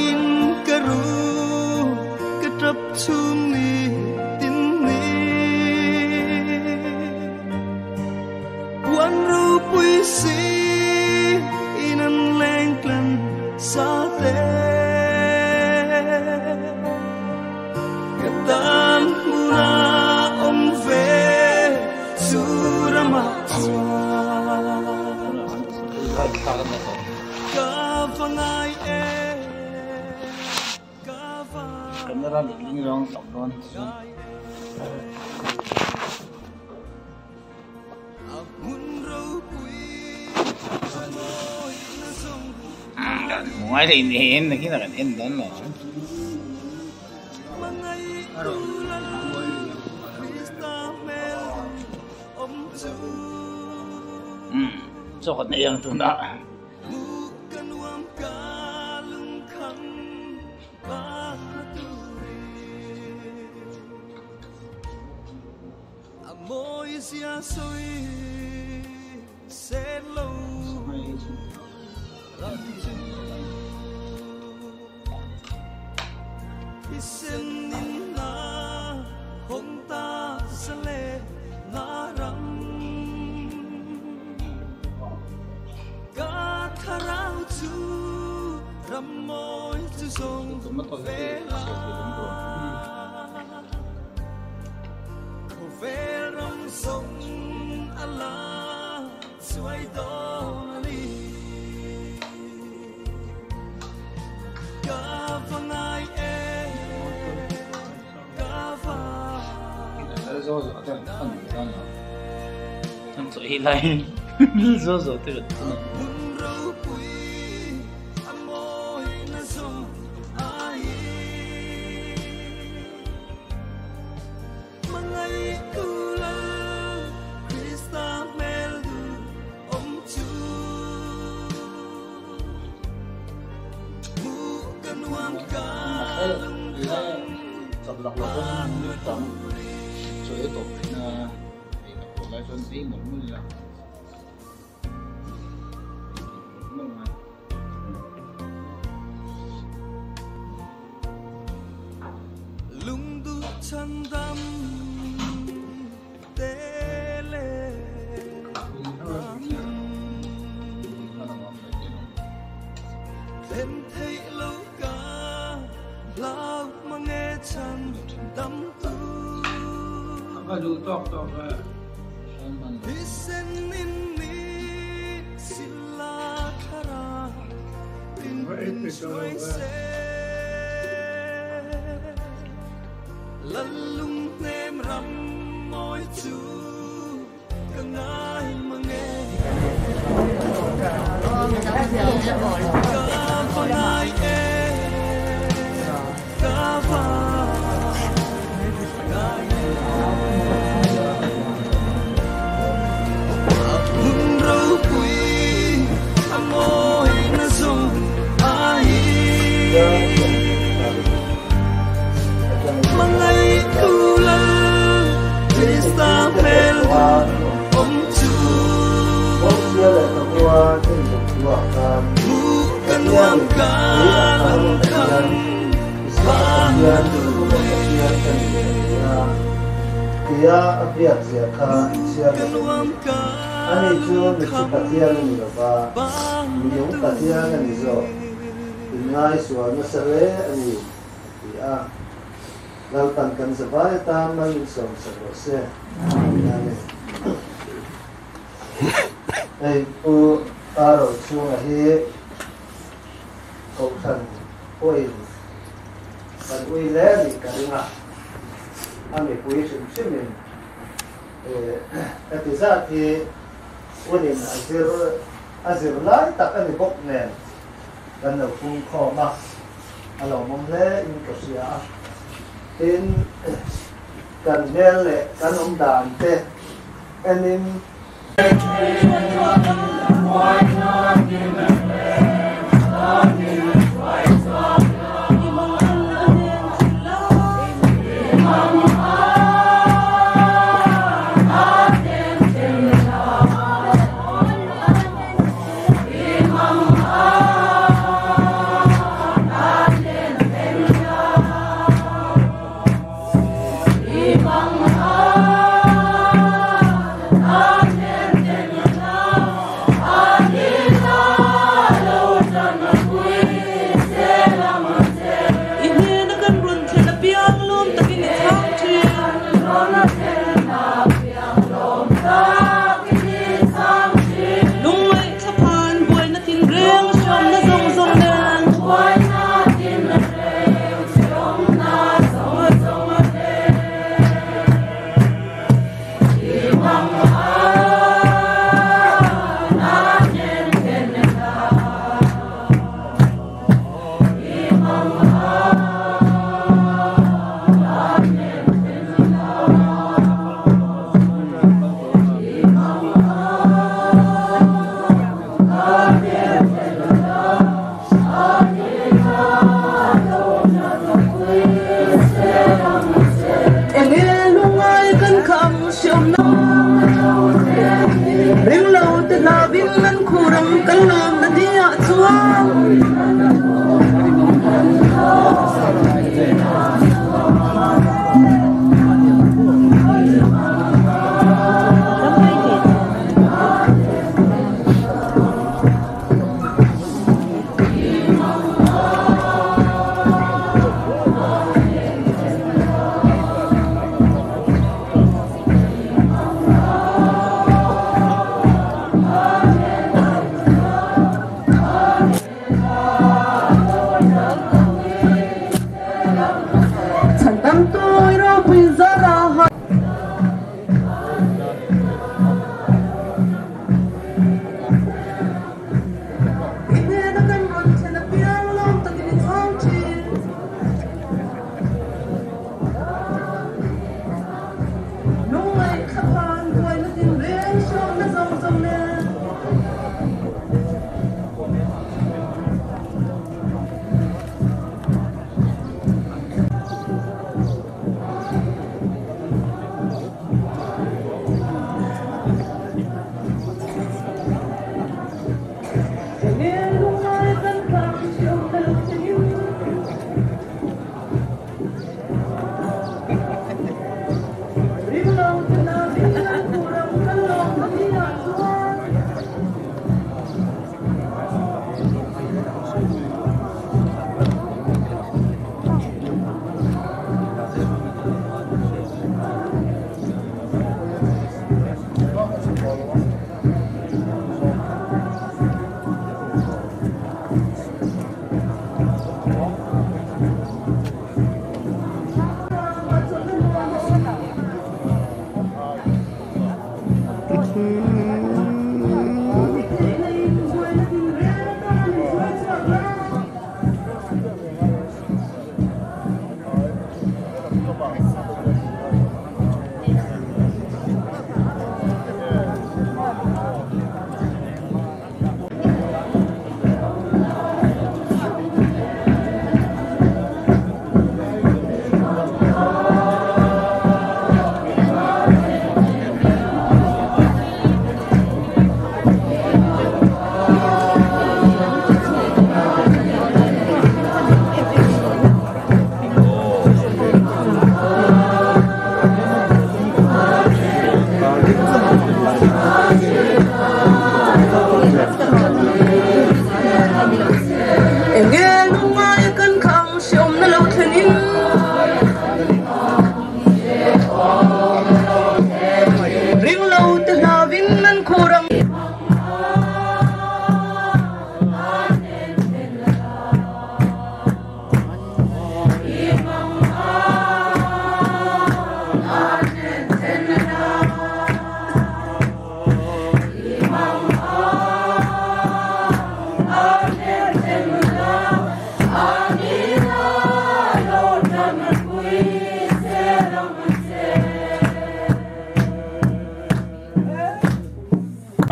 in karu katrap chumi tinni wan ru pui si inan leng klan sa te katan muna om ve surama kafangai kamera link rong sọc đón ngoài thì nên là cái là cái đó là số còn này chúng ta sia soi sẽ lâu ram chu isen nin na hong ta sa le na ram ka tharau chu ram môi chu song ve la về rong sông Allah suy đón đi cả phần ai cả phần rồi thằng sợi lại rồi từ đọc là con trong số yếu tố là của lại phân tí một mươi là lung du chân đam tê lê thêm thấy lâu cả lao mà nghe chân đắm tu apa du tok isen inni sila khara tin suy se lalung nem ram môi chu càng ai mà nghe bukan uang kalengkan dia apiat sia kha sia ani chu mi chu patia ni lo ba mi yong patia ni zo inai suwa na sare ani ya gal tan kan sa ba ta man som sa ro se ani ai u aro chu a hi ko san oi kan ui le ni ka ringa ami pui sim simin episati unin azir lai tak ani bok nen kan lo kung kho ma alo mom le in ko sia in kan mel le kan om dan te enin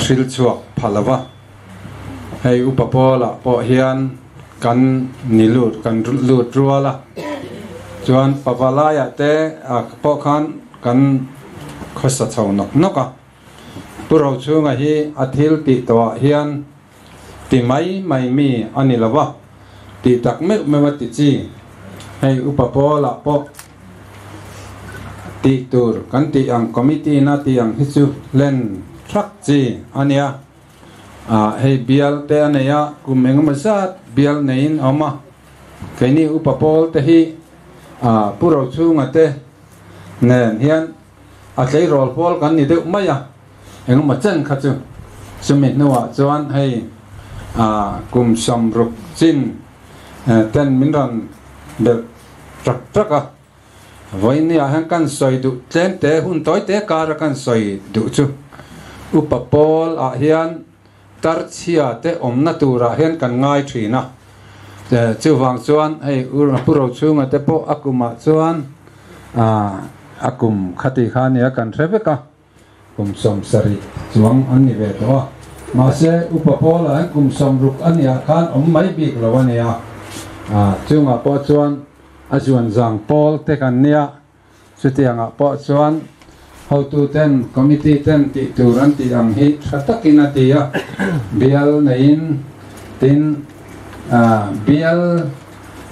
thil chuak phalawa hei upapola po hian kan nilut kan lut ruala chuan papalaya te a po khan kan khosa chho nok noka puro chunga hi athil ti to hian ti mai mi ani lawa ti tak me mewati chi hei upapola po ti tur kan ti ang committee na ti ang hichu len thak chi ania hei bial te ania kumeng masat bial nein ama kaini upapol te hi puro chunga te nen hian a tlei rol pol kan ni deuh maya eng ma chen kha chu sumit nuwa chuan hei kum som ruk chin ten min ran bel trak traka voini a han kan soi du tlem te hun toi te kar kan soi du chu upapol a hian tar chia te omna tura hian kan ngai thina chu wang chuan hei puro chunga te po akuma chuan akum khati khania kan threbeka kum som sari chuang ani ve to ma se upapol an kum som ruk ania khan om mai bik lawania chunga po chuan ajuan jang pol te kan nia chutianga po chuan how to ten committee ten ti turan ti ang hi thatakin atia bial nein tin bial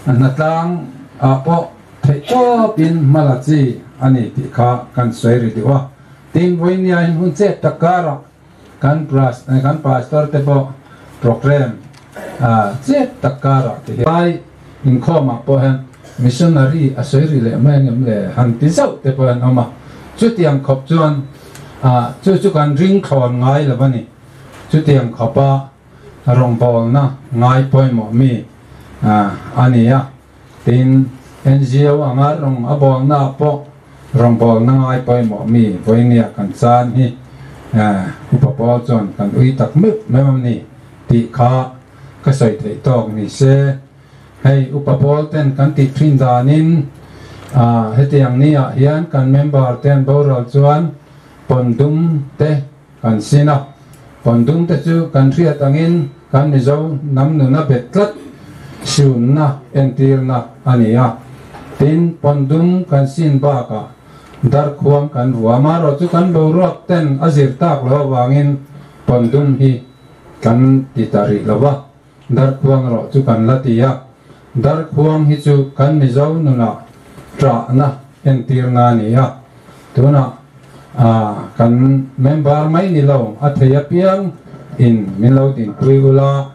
anatlang apo thecho pin malachi ani ti kha kan soiri diwa tin voinia in hunche takara kan pastor te po program che takara ti bai in khoma po han missionary asoiri le mangem le han ti zau te po an oma chu tiang khop chuan chu kan ring khon ngai la bani chu tiang khopa rong bol na ngai poi mo mi ania tin NGO anga rong abol na po rong bol na ngai poi mo mi voinia kan chan hi upapol chon kan ui tak me memam ni ti kha ka sai thei tok ni se hei upapol ten kan ti thin danin hetiang ni hian kan member ten boral chuan pondum te kan sina pondum te chu kan riat angin kan ni zo nam nu na betlat siun na entir na ania tin pondum kan sin ba ka dar khuang kan ruama ro chu kan borok ten azir tak lo wangin pondum hi kan titari lawa dar khuang ro chu kan latia dar khuang hi chu kan ni zo nu na tra na entir na nia tuna kan member mai ni lo athaya piang in minlo din tuigula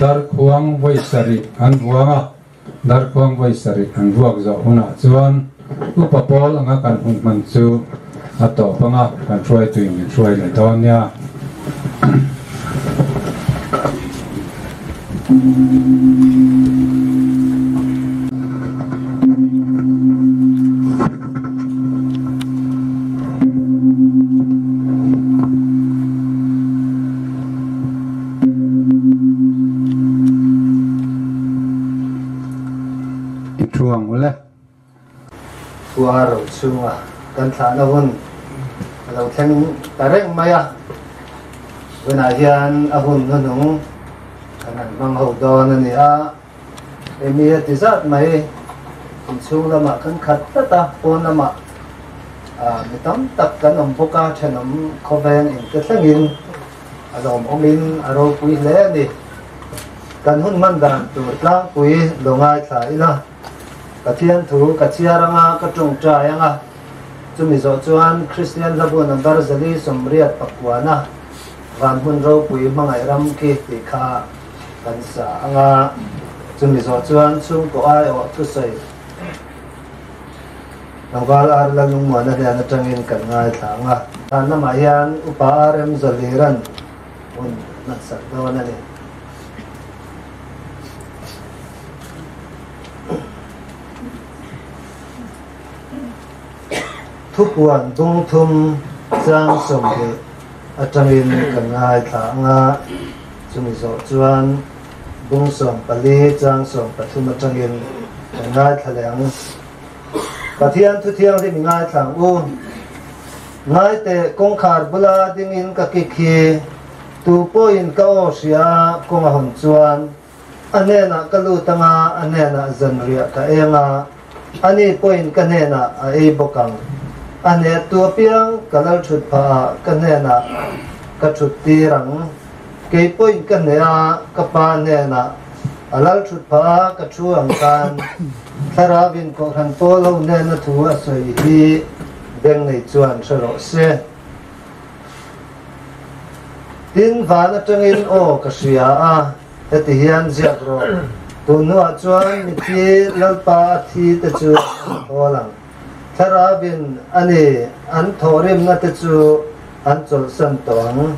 dar khuang voi sari an buanga dar khuang voi sari an buak zo huna chuan upapol anga kan hun man chu ato panga kan try to in try le donya chuang ule fuaro chunga kan thana hun lo theng tareng maya wena hian ahun nung kanan mang ho don ani emi ti zat mai chung lama kan khat ta pon lama mitam tak kan boka thanom khoven in ka thlengin alom omin aro pui le ni kan hun man dan tu tlang pui longai thai la kathian thu kachiaranga katung trayanga chumi zo chuan Christian labun ambar zali somriat pakwana van hun ro pui mangai ram ki ti kha kan sa anga chumi zo chuan chung ko ai o thu sei nangwal ar la lung mo na hian atangin kan ngai thanga an ma hian upa rem zaliran un na sa do na ni thupuan dung thum chang som de atangin kan ngai thanga chumi zo chuan bung som pali chang som pathum atangin kan ngai thalang pathian thu thiang ri ngai thlang u ngai te kong khar bula ding in ka ki khi tu po in ka o sia ko nga hon chuan anena kalu tanga anena zanria ka enga ani po in kanena a e bokang ane tu piang kalal thut pa kanena ka thut tirang ke po in kanena ka pa nena alal thut pa ka chuang kan tharavin ko han polo nena thu asoi hi beng nei chuan saro se tin vana tangin o ka sia a eti hian ziak ro tu nuwa chuan mi thi lalpa thi te chu holang tharavin ani an thorim na te chu an chol san tawang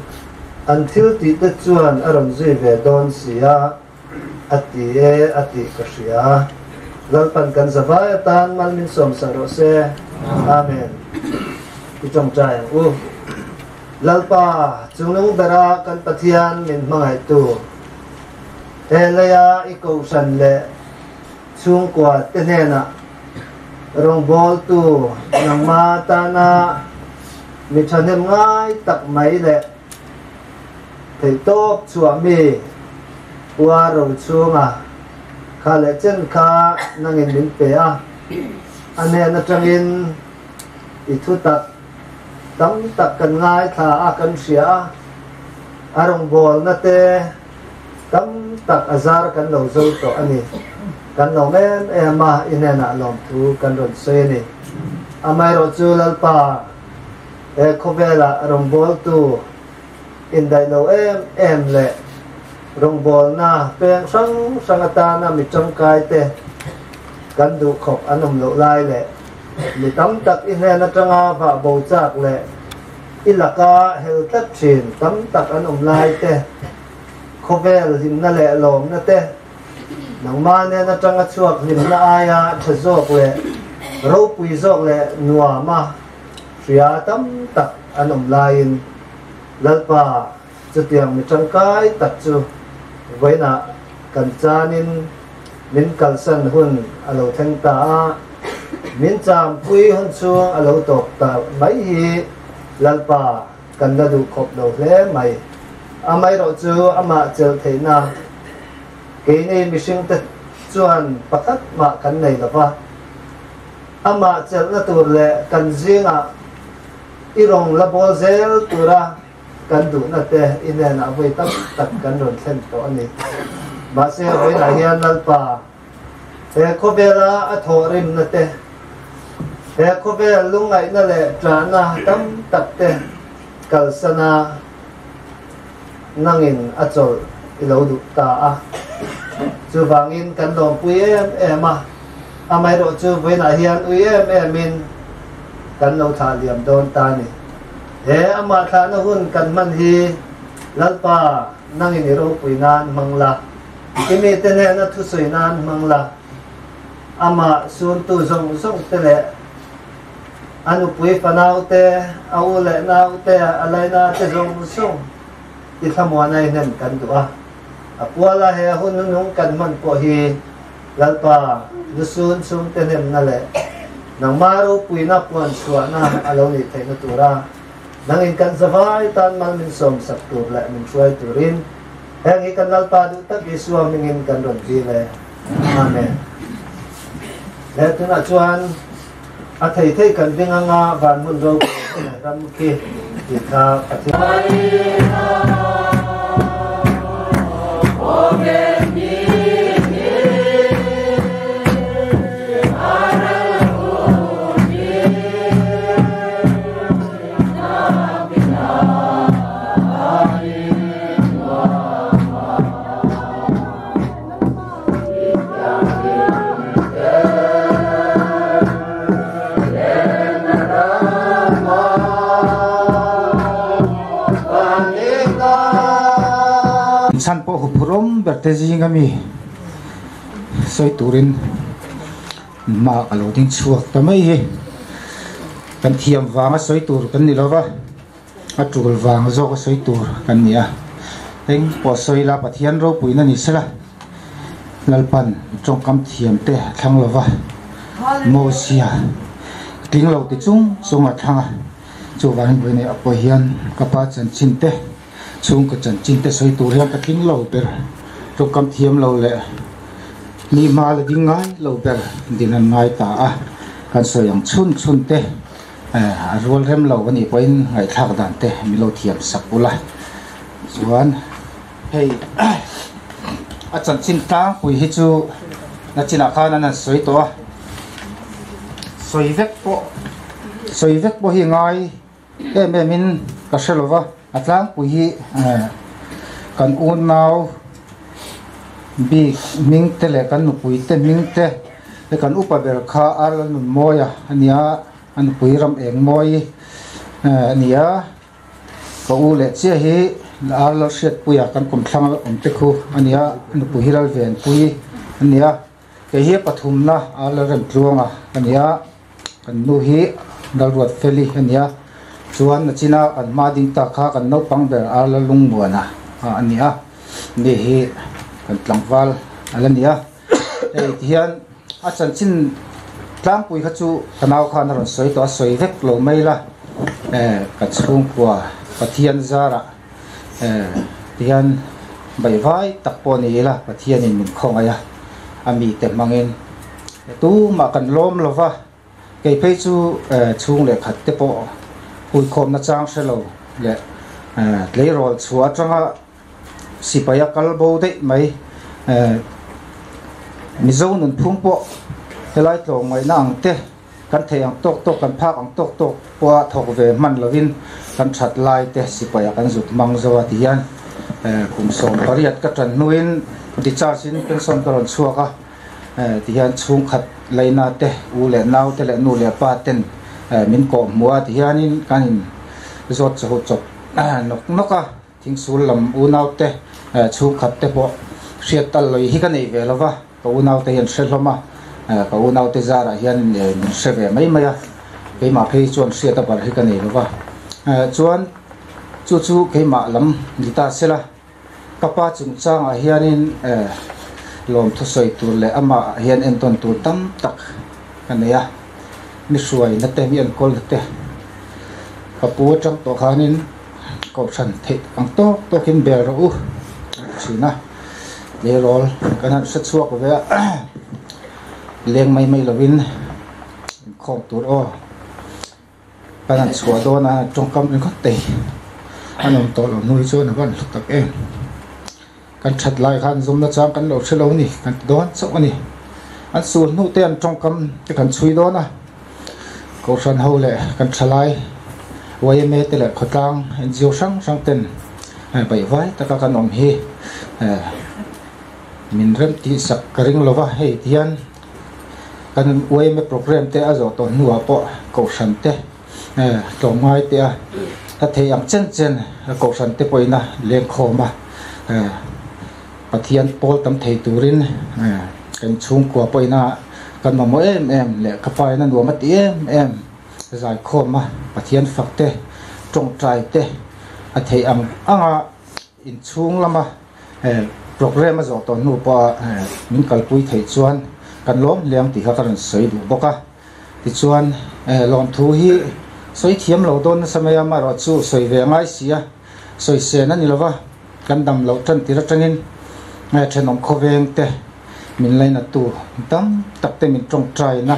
an thil ti te chuan aron zui ve don sia ati ka sia lalpan kan zavaya tan malmin som saro se amen itong chayang lalpa chungnung bera kan pathian min mangai tu elaya ikaw sanle chung kwa tenena rong bol tu nang mata na mi chanem ngai tak mai le thei tok chua mi wa ro chunga kha le chen kha nangin min pe a ane na tangin ithu tak tam tak kan ngai tha a kan sia arong bol na te tam tak azar kan lo zo to ani kan lo men ema inena lom thu kan ron se ni amai ro chu lalpa e khovela arong bol tu in dai lo em le rong bol na peng sang ata na mi chong kai te kan du khop anom lo lai le mi tam tak inena tanga va bo chak le ilaka hel tat chin tam tak anom lai te khovel him na le lom na te nang ma ne na tanga chuak him na aya thazok le ro pui zok le nuwa ma ria tam tak anom lain lalpa chutiang mi changkai tak chu voina kan chanin min kalsan hun alo theng ta min cham pui hun chuang alo tok ta mai hi lalpa kan da du khop lo hle mai amai ro chu ama chel theina ke nei mi sing te chuan pakhat ma kan nei lova ama chel na tur le kan zinga irong la bol zel tura kan du na te inena voi tak tak kan ron thlen to ani ba se voi na hian lalpa e khobela a thorim na te e khobel lungai na le trana tam tak te kalsana nangin achol ilo du ta a chu wangin kan lom pui em a amai ro chu voi na hian ui em min kan lo tha liam don ta ni he ama tha na hun kan man hi lalpa nangin iro pui nan mangla kimi tene na thu soi nan mangla ama sun tu zong tele anu pui panau te au le nau te alai na te zong ti thamwa nai nen kan du a apwala he hun nung kan man po hi lalpa nusun sum tenem na le nang maru pui na puan suwa na alo ni te na tura nangin kan zavai tan mal min som sak tur la min suai turin heng ikan lalpa du tak iswa mingin kan ron le amen le tuna chuan a thei kan dinga nga van mun ro ram ki ka ati san po huprom bertezi ngami soi turin ma alo ding chuak tamai hi kan thiam wanga soi tur kan ni lova atul wang zo soi tur kan nia teng po soi la pathian ro puina ni sala lalpan trong kam thiam te thang lova mo sia ting lo ti chung a thanga chu wan boi ne apo hian kapa chan chin te chung ka chan chin te soi tur hian ka tling lo per to kam thiam lo le ni ma le ding ngai lo per din an ngai ta a kan so yang chun te a rol rem lo ani poin ngai thak dan te mi lo thiam sak ula chuan hei a chan chin ta pui hi chu na china khan an soi to soi vek po hi ngai em min ka shelova atlang pui hi kan un nau bi ming te le kan pui te ming te le kan upa ber kha ar nun moya ania an pui ram eng moi ania ko u le che hi ar lo shet puya kan kum thlang om te khu ania an pui hiral ven pui ania ke hi pathum na ar lo rem tluanga ania kan nu hi dal ruat feli ania chuan na china kan ma ding ta kha kan no pang ber ar lo lung buana ania ni hi kan tlangwal alania ei hian a chan chin tlang pui kha chu kanau khan ron soi to soi vek lo mai la ka chung kwa pathian zara hian bai vai tak po ni la pathian in min khong aya ami te mangin tu ma kan lom lova ke phei chu chung le khat te po pui khom na chang se lo le leirol chua tanga sipaya kalbo de mai mizo nun phumpo helai tlong mai nang te kan theyang tok kan phak ang tok po thok ve man lovin kan that lai te sipaya kan zut mang zawa tian kum som pariat ka tran nuin di chargin pension karon chuaka tian chung khat leina te u le nau te le nu le pa ten min ko muwa tianin kanin zot chop noka thing sul lam u nau te chu khat te po riat tal loi hi ka nei ve lova ko u nau te hian sheloma ko u nau te zara hian min se ve mai maya ke ma phei chuan riat ta par hi ka nei lova chuan chu ke ma lam gita sela kapa chung chang a hianin lom thu soi tur le ama hian en ton tur tam tak kaneya ni suai na te mi an kol te kapu chang to khanin ko san the ang to kin ber ro sina le rol kanan sa chuak ve leng mai lovin khom tur o kanan chua do na trong kam in khote anom to lo nui chu na ban tak em kan that lai khan zum na chang kan lo chelo ni kan don chok ani an sul nu te an trong kam te kan chui do na ko san ho le kan thalai wai me te le khotang en jiu sang ten bai vai ta ka kan om hi min rem ti sak karing lova hei tian kan wai me program te azo to nuwa po ko san te to mai te a ta the ang chen ko san te poina le khoma pathian pol tam thei turin kan chung kwa poina kan ma mo em le ka pai na nuwa mati em zai khoma pathian fakte trong trai te a thei ang anga in chung lama program zo to nu pa min kalpui thei chuan kan lom liang ti kha kan soi du boka ti chuan lom thu hi soi thiam lo don samaya ma ro chu soi ve ngai sia soi se na ni lova kan dam lo tran ti ra tangin thenom khoveng te min laina tu tam tak te min trong trai na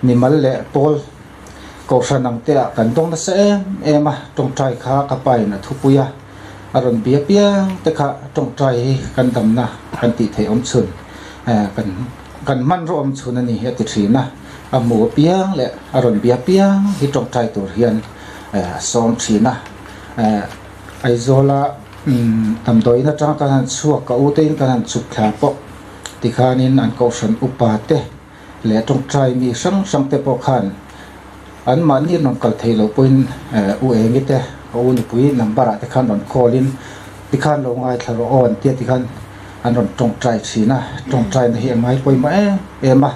ni mal le pol ko sanang te kan dong na se ema trong trai kha ka pai na thupuya aron bia te kha trong trai kan dam na kan ti thei om chun kan man ro om chun ani he ti thina amu piang le aron bia piang hi trong trai tur hian som thina ai zola tam doi na tang kan chuak ka u te kan chuk kha po ti khanin an ko san upa te le trong trai mi sang te po khan an ma ni non kal thei lo poin u e ngi te o ni pui number te khan on callin ti khan lo ngai tharo on te ti khan an ron trong trai china trong trai na hi mai poi ma ema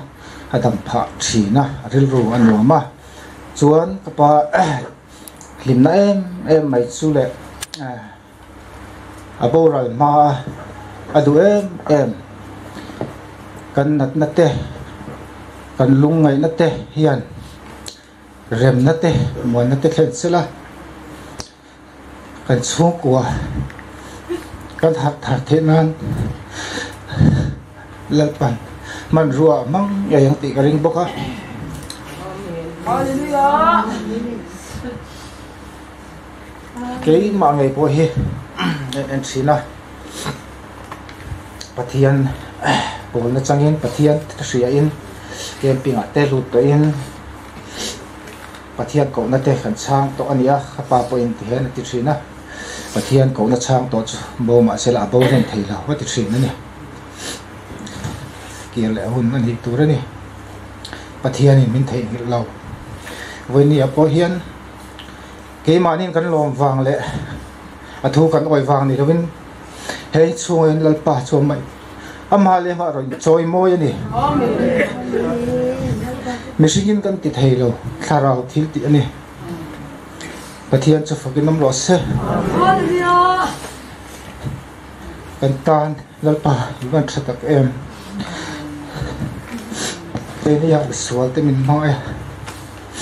adam pha china ril ru an lo ma chuan ka pa lim na em mai chu le aboral ma adu em kan nat na te kan lung ngai na te hian rem na te mo na te khen sela kan chung kwa kan thar the nan lalpan man ruwa mang yang ti ka ring boka hallelujah cái mà ngày po hi en china pathian bol na changin pathian ria in kem pinga te lut to in pathian ko na te khan chang to ania khapa po in ti hen ti china pathian ko na chang to bo ma sela bo ren theila wa ti china ni kia le hun man hi tu ra ni pathian in min thei ngil lo với ni po hian cái mà nên cần lom vàng lệ, thu cần oi vàng này rồi bên, hey chuông en lalpa chuông mày, hà lệ mà rồi trôi môi này, mình xin cần tịt hay rồi, khá rau thiếu tịt này, và thiên cho phật cái nấm lót xe, cần tan lalpa, vẫn sẽ tập em, cái này là số thì mình nói.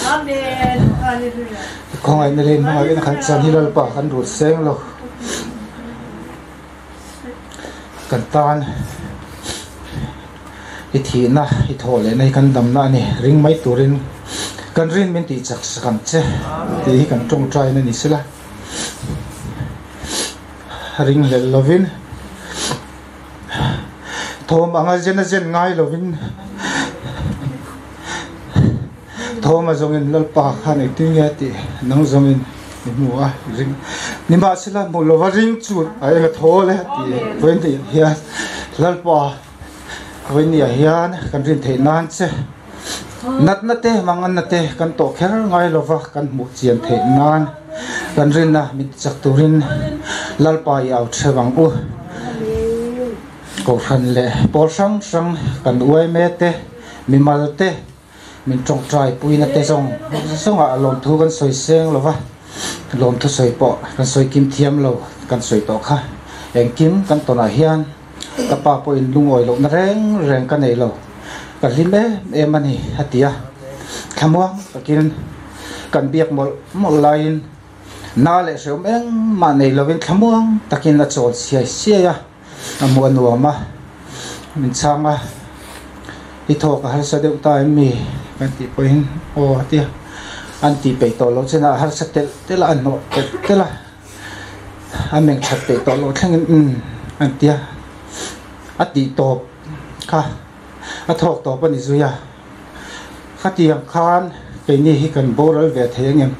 Amen. Hallelujah. Không ai nên nói cái khăn chân hilal pa khăn ruột sen lo, cần tan, cái thị na, cái thổ lệ này cần đầm na này, ring mấy tuổi ring, cần ring mình thì chắc cần chứ, thì cần trông trai nên ít là, ring lệ lovin, thôm ang ajen ngay lovin. Thô mà dùng lalpa khan ấy tiếng nghe thì nông dùng mua ring nhưng mà sẽ là một lô ring chuột ấy là thô đấy thì với thì hiền lalpa với nhiều hiền cần ring thế nan chứ nát thế mang ăn nát thế cần tổ khéo ngay lô vác cần một chuyện thế nan cần ring na mình chắc tu ring lalpa giàu chơi bằng u cổ phần lệ bò sang cần uai mê thế mình mal thế mình trồng trái bùi nát tê song à lồng thuกันsoi sen lo va lồng thu soi poกันsoi kim thiam loกันsoi to kha eng kimกันto na hian ka pa po in lung oi lo na reng kan nei lo kan lim em ani hatia khamuang takin kan biak mol lain na le som eng ma nei lovin khamuang takin la chol sia ya amu nuama min changa hi thok har sa deu ta mi kan ti poin o tia an ti pe to lo chena har sa tel an no tela ameng chat pe to lo thangin an tia ati to kha a thok to pani zuya khatiang khan pe ni hi kan boral ve thengem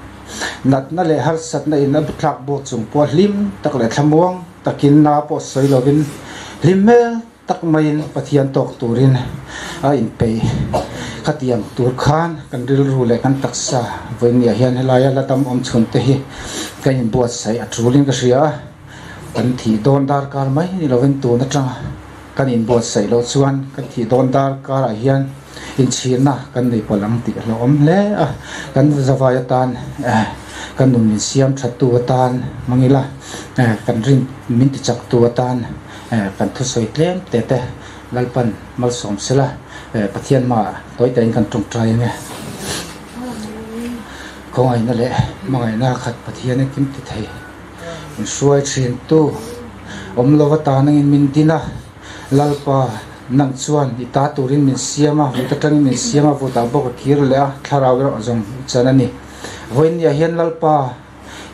nat na le har sat na in a thak bo chung po lim tak le thamuang takin na po soi lovin limel tak main pathian tok turin a in pe khatiang tur khan kan ril ru le kan taksa voinia hian helaya latam om chhun te hi kan buat sai atrulin ka ria kan thi don dar kar mai ni lovin tu na tanga kan in buat sai lo chuan kan thi don dar kar a hian in china kan nei palang ti lo om le a kan zawaya tan kan num min siam thatu tan mangila kan rin min ti chak tu tan kan thu soi tlem te lalpan mal som sela pathian ma toy ten kan trong trai nge ko ai na le mangai na khat pathian kim ti thei in suai thin tu om lova nang in min tina lalpa nang chuan ita turin min siama vutatang min siama vuta bo kir le tharaw jong chanani voin ya hian lalpa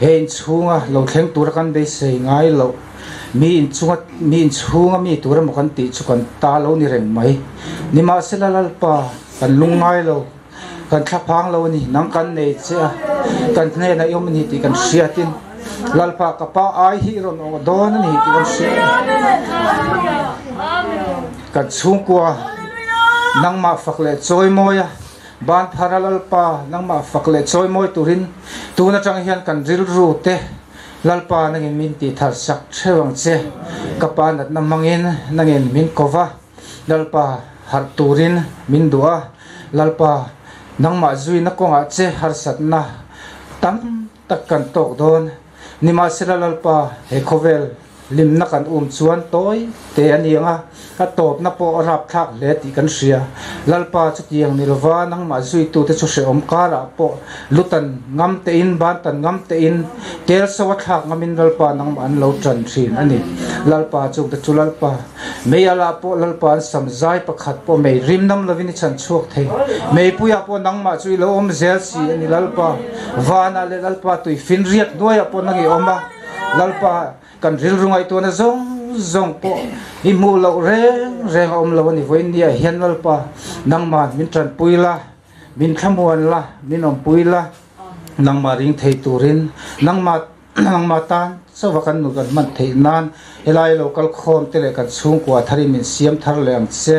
hein chunga lo thleng tur kan dei sei ngai lo mi in chunga mi tur mo kan ti chu kan ta lo ni reng mai ni ma sela lalpa kan lungai lo kan thapang lo ni nang kan nei cha kan ne na yom ni ti kan siatin lalpa ka pa ai hi ron o don ni ti kan sia kan chung kwa nang ma fakle choi moya ban parallel pa nang ma fakle choi moi turin tu na chang hian kan ril ru te lalpa nangin min ti thar sak thewang che kapa nat namangin nangin min kova lalpa har turin min dua lalpa nang ma zui na konga che har sat na tam tak kan tok don nima sira lalpa he khovel lim na kan chuan toy te anianga ka top na po rap thak le ti kan ria lalpa chu tiang nirwa nang ma zui tu te chu se om kara po lutan ngam te in ban tan ngam te in tel sawa thak ngamin lalpa nang an lo tran thin ani lalpa chu te chu lalpa meyala po lalpa samjai pakhat po mei rimnam lovini chan chuak thei mei puya po nang ma chui lo om zel si ani lalpa wana le lalpa tui fin riat noya po nangi oma lalpa kan ril rungai to na zong po i mu lo reng om lo ni voin dia hian lalpa nang ma min tran puila min thamuan la min om puila nang ma ring thei turin nang ma tan so wakan nu kan man thei nan elai local khom te le kan chung kwa thari min siam thar leng che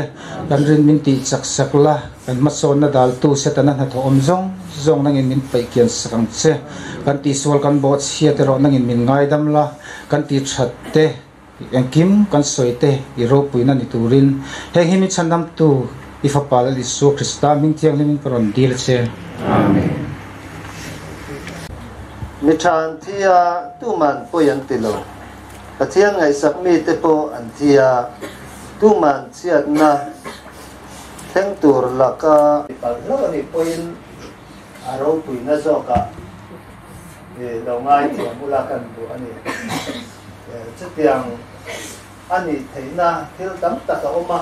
kan rin min ti chak sak la kan ma son na dal tu se tan na tho om zong nang in min pai kian sakang che kan ti sol kan bot sia te ro nang in min ngai dam la kan ti that te en kim kan soi te i ro puina ni turin heng hi mi chandam tu i fa pala li su krista min tiang li min karon dil che amen mi chan thia tu man poyan tilo pathian ngai sak mi te po an thia tu man chiat na theng tur laka pal lo ni poin aro puina zo ka lo ngai ti mulakan bu ani chutiang ani theina thil tam ta ka oma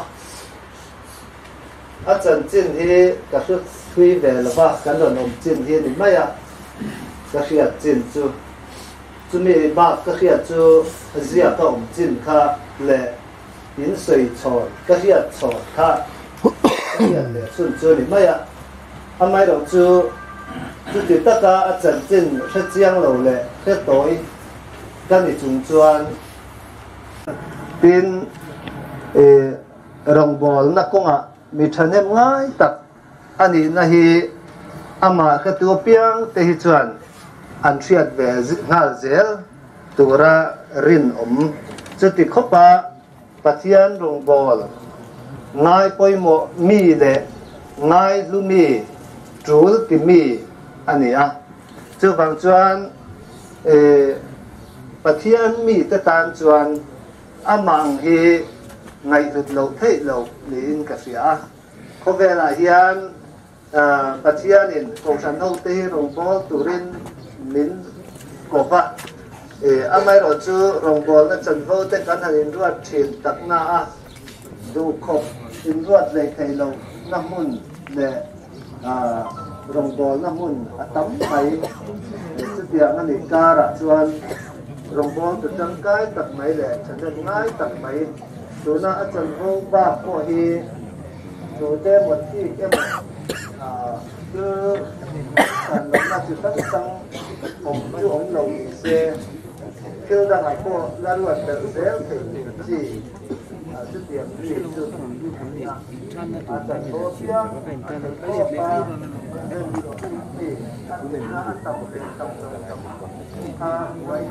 a chan chin hi ka su thui ve lova kan ron om chin hi ni maya ka khia chin chu chumi ba ka khia chu zia ka om chin kha le in soi chor ka khia chor kha khia le sun chu ni maya amai ro chu ti ta ka a chan chin kha chiang lo le kha toi kan ni chung chuan tin rong bol na konga mi thanem ngai tak ani na hi ama ka tu piang te hi chuan an thiat ve ngal zel tura rin chuti khopa pathian rong bol ngai poimo mi le ngai lumi trul ki mi ani a chu bang chuan pathian mi te tan chuan amang hi ngai rut lo thei lo lin ka sia khovela hian pathian in ko san ho te rong bol turin min kofa amai ro chu rong bol na chan ho te kan hanin ruat thin tak na a du khop in ruat le thei lo na mun le rong bol na mun atam mai chu tia ngani kara chuan rong bol tu chang kai tak mai le chan ngai tak mai tu na a chan ho ba ko hi tu te một thi ke cứ sản phẩm là sự phát tăng ổng chú ổng lồng xe kêu ra hải cô ra luật tự dễ thì gì chút tiền gì chút sản phố phía sản phố ba nên thì mình đã tập một cái tập quay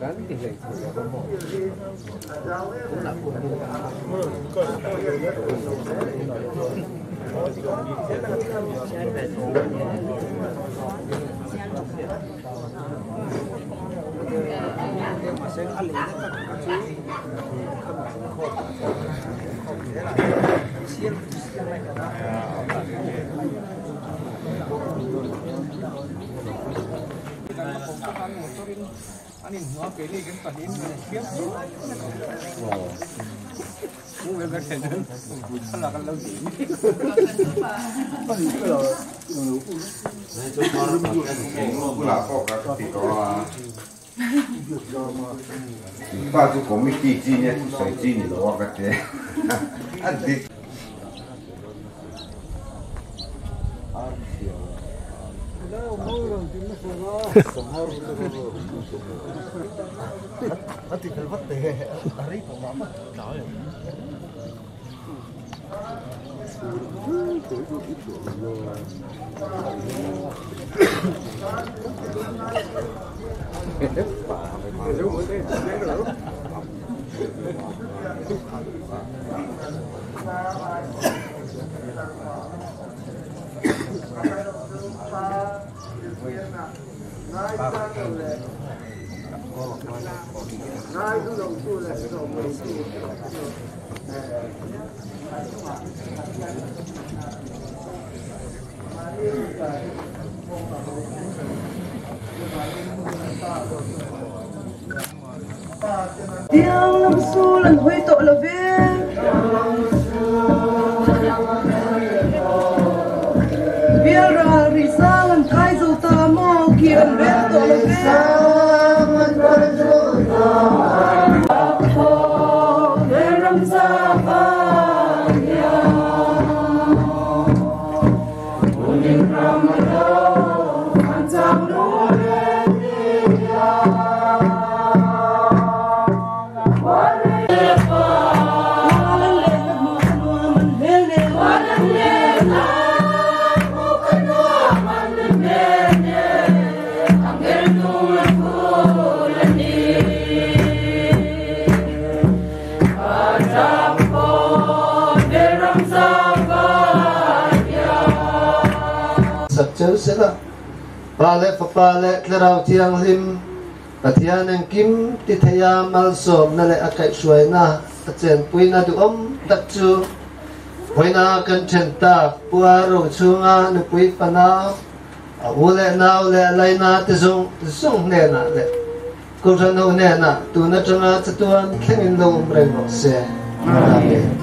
kan thì lại Ani mua cái này cái phần in này khiếp. Mua về cái này nữa, thật là cái lâu gì. Này cho con nó cũng là có cái gì đó. Ba chú có mấy chi nhé, sợi chi nhỉ đó cái thế. Anh đi. Hati kalbat deh, hari pemama. Tiang nam sulan hui to love biar ra risalan kai zo ta mo kian ber to love ram sa pa ya unin ramado antam no Sakchau sila pale papale klerau tiang lim patian ang kim tithaya malsom nale akai suaina achen puina du dakchu puina kan chenta puaro chunga nu pui pana ule na ule laina tizung ne na le kurano ne na tu na chunga chatuan khengin lo umreng se amen.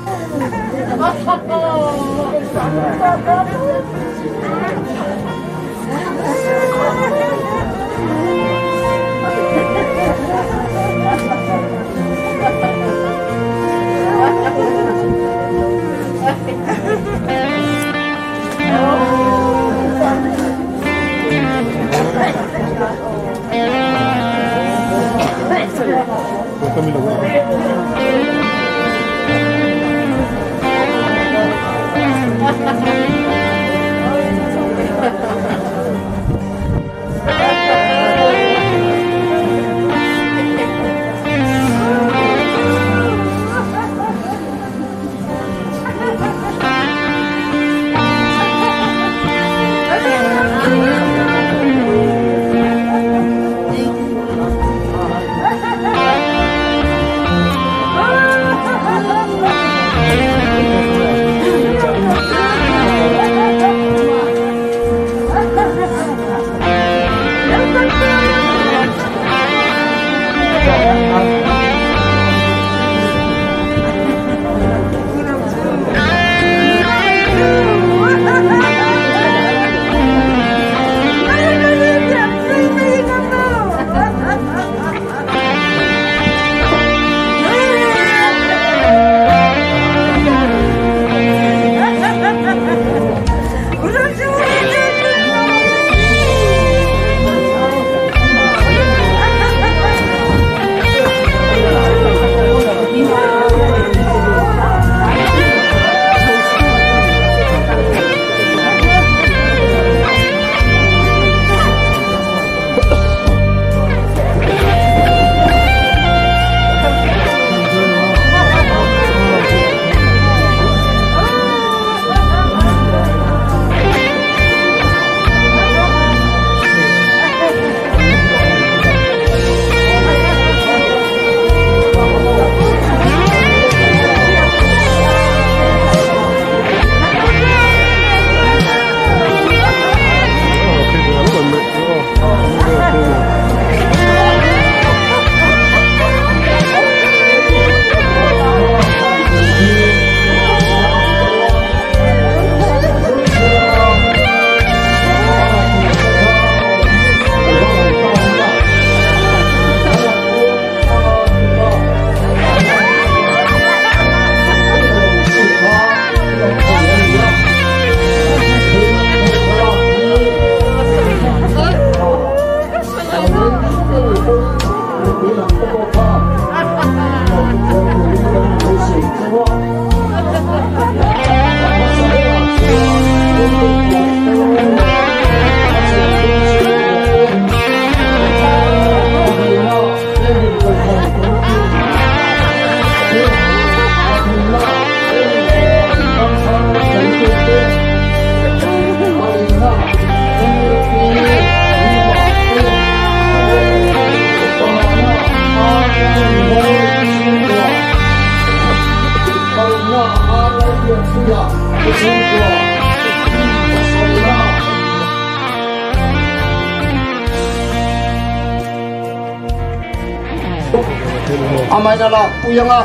amai na la puyanga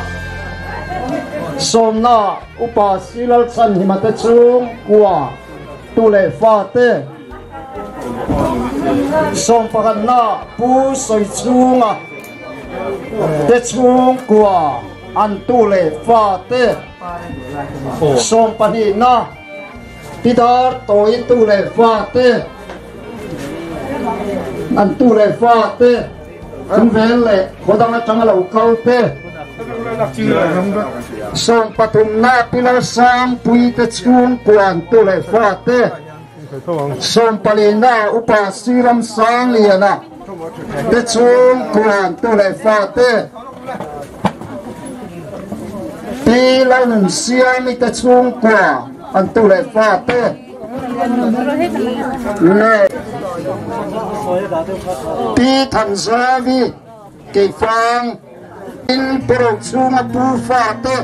somna upa silal san himate chung kwa tule fa te som pakan na pu soi chunga te chung kwa an tule fa te som pani na pidar toi tule fa te an tule fa te an vel le khodang na chang lo kau te som patum na pilar sam pui te chung kwan tule fa te som palina upa siram sang liana te chung kwan tule fa te pilan siami te chung kwa an tule fa te ne pi tham zavi ke fang in pro chunga pu fa te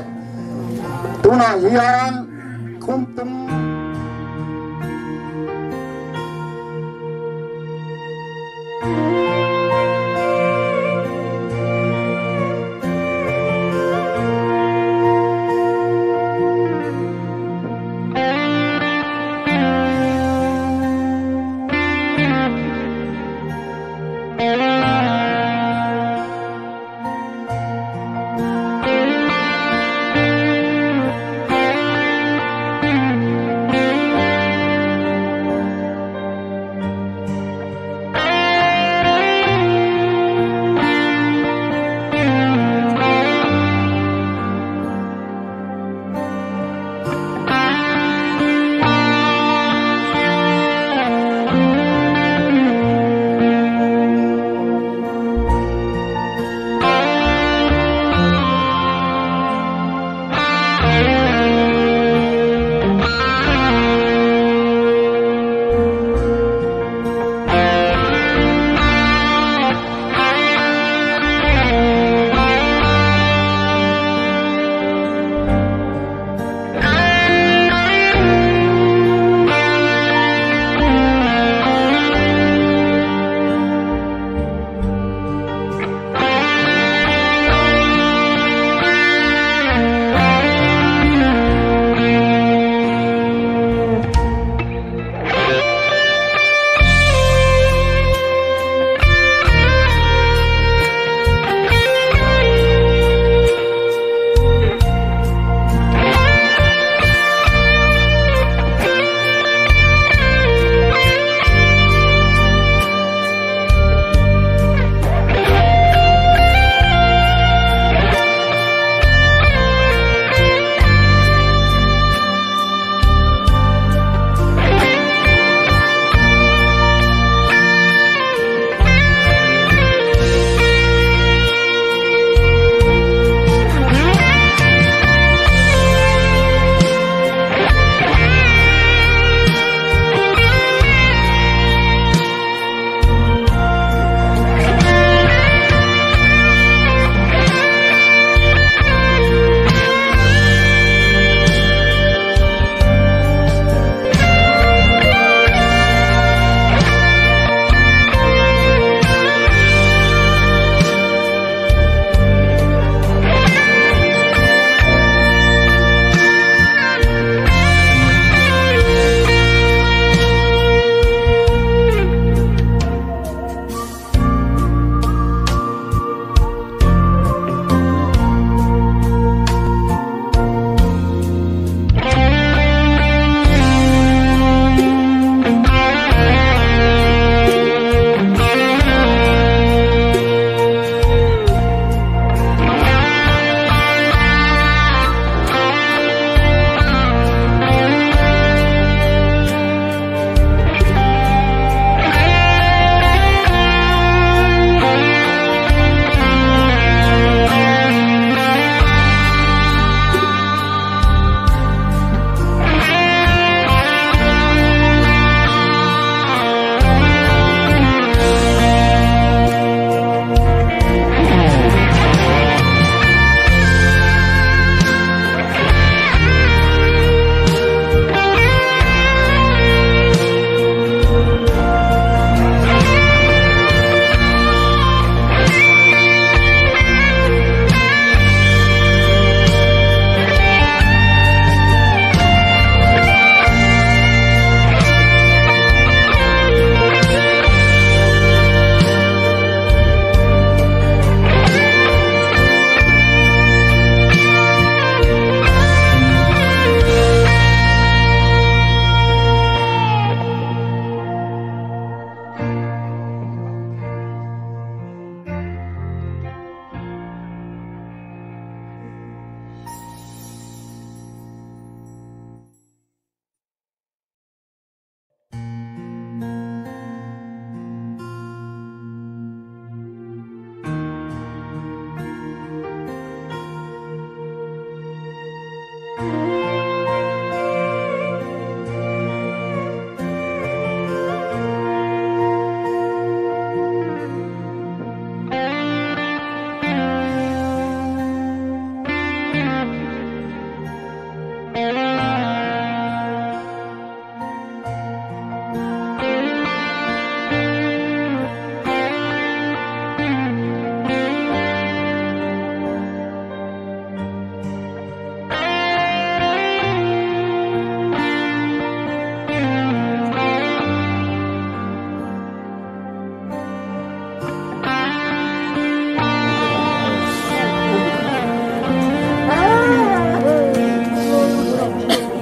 tuna hian khum tum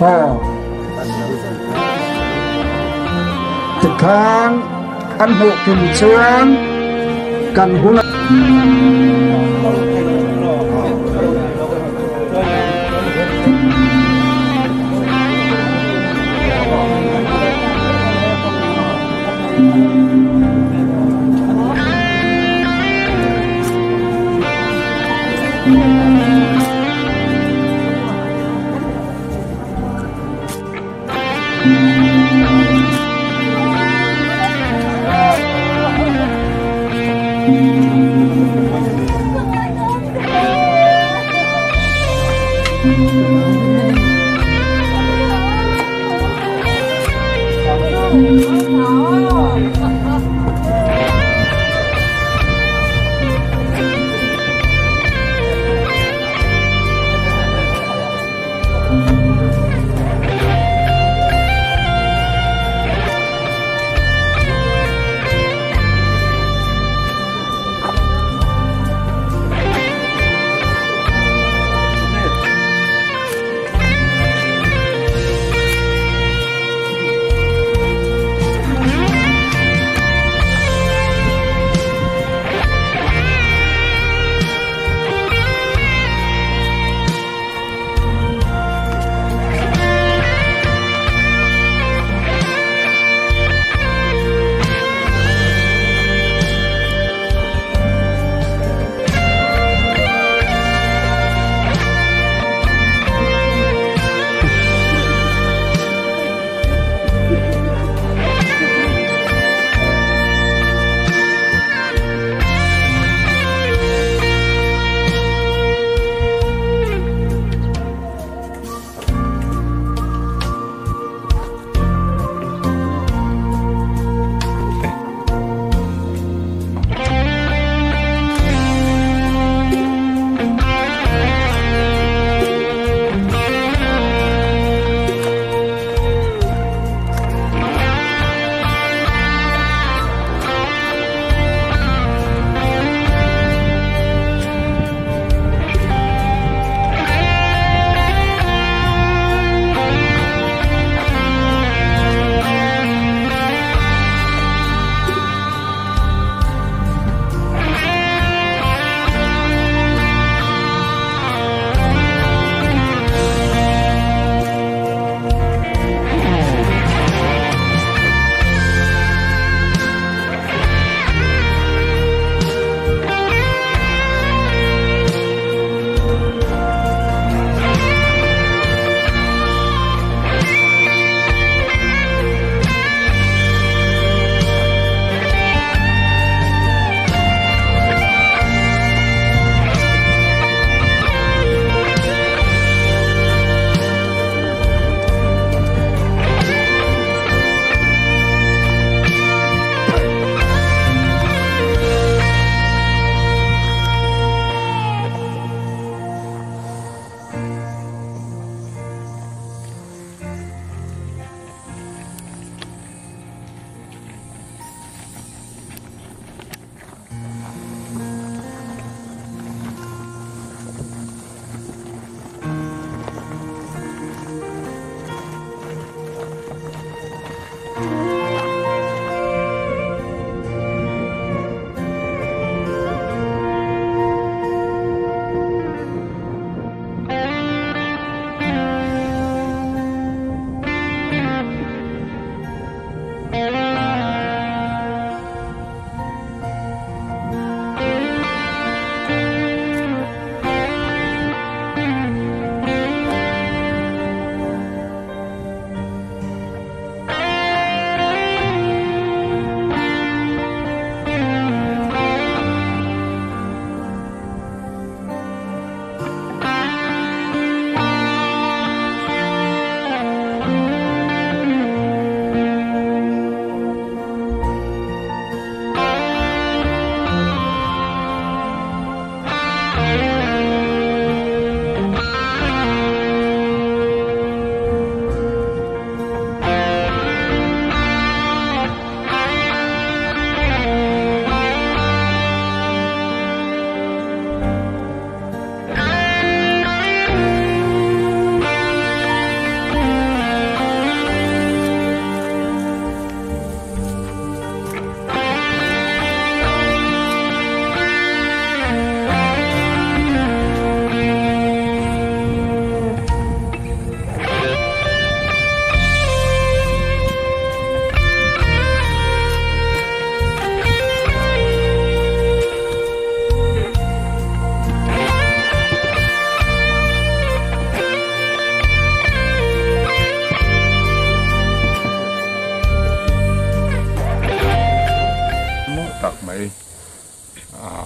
ติดค้างอันหกกินชวนกันหุ่น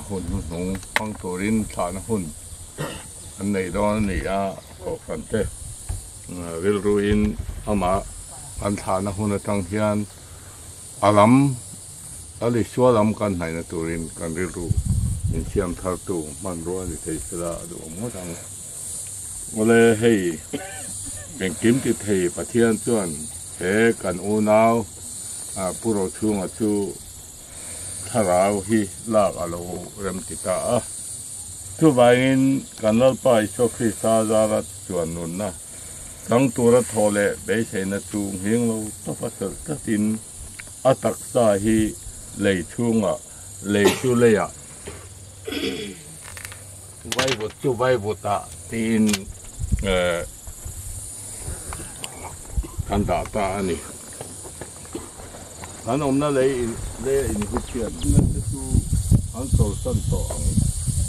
หุ่นหนูฟังตัวรินฐานหุ่นอันไหนดอนนี่ก็กันเตวิลรูอินอามาอันฐานหุ่นตั้งเฮียนอาลัมอะไรชัวลำกันไหนนะตัวรินกันวิลรูอินเชียมทัลตูมันรัวนี่เทสลาดูหมดทั้งเลยให้เป็นกิมติเทปะเทียนส่วนเฮกันอูนาวผู้เราช่วงชูถ้าเราฮีลากอาโลเริ่มติดตาทุบายินกันลัลไปโชคริสาจารัตจวนนุนนะทั้งตัวรัทโเลเบสเฮนจูเฮงเราต้องพัฒนาตินอัตักษาฮีเลยช่วงเลยชูเลยไว้บุตรจูไว้บุตรตีนกันดาตานี่อันอมนั่นเลยอินหุเชียนนั่นจะชูอันโตสันโต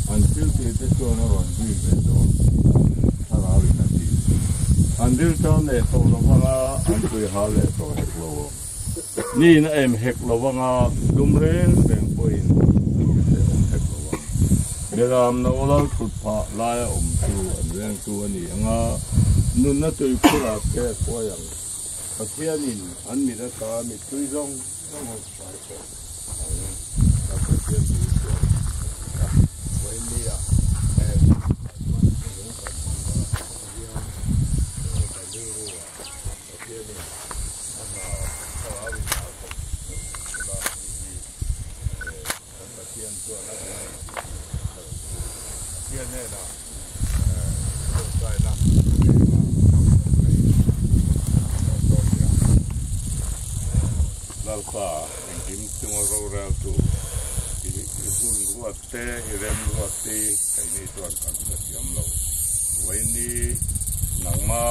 อันฟิลที่จะชูนั่นวันที่เป็นโตทาราวินาทีอันดิลตอนเนี่ยโตลงมาอันคุยหาเลยโตเฮกโลนี่นะเอ็มเฮกโลว่างาดุมเร่งเป็นปุยนเฮกโลว่างเดี๋ยวเราโน้เราขุดผ่าลายอมชูอันเรื่องชูอันนี้งานุ่นน่ะตัวผู้หลักแก่กว่าอย่างประเทศนี้อันมีแต่ตามีตุยจงต้องหมดไปก่อนแล้วประเทศนี้ไว้เนี่ยก็เป็นกิมตัวเราตัวหุ่นรัวเตะเริ่มรัวเตะไอ้นี่ตัวกันจะยำเราไว้นี่หนังมา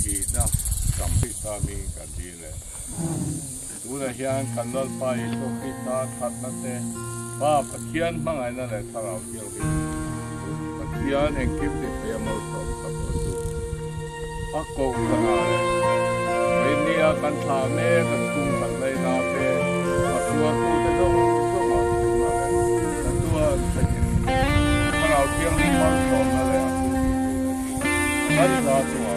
ที่นะจำพิธามีกันดีเลยดูนะเฮียนกันนั่นไปโชคิตาทัดนั่นเองป้าปะเทียนบางไงนั่นแหละถ้าเราเที่ยวกันปะเทียนเองกิมติดเทียมเราสองกับตัวดูพักโกงขนาดไว้นี่กันทาเมกันตุ้งกันเลยนาเปตัวตู้จะต้องมาเลยตัวถ้าเราเที่ยวที่มันสองนั่นแหละนั่นเราตัว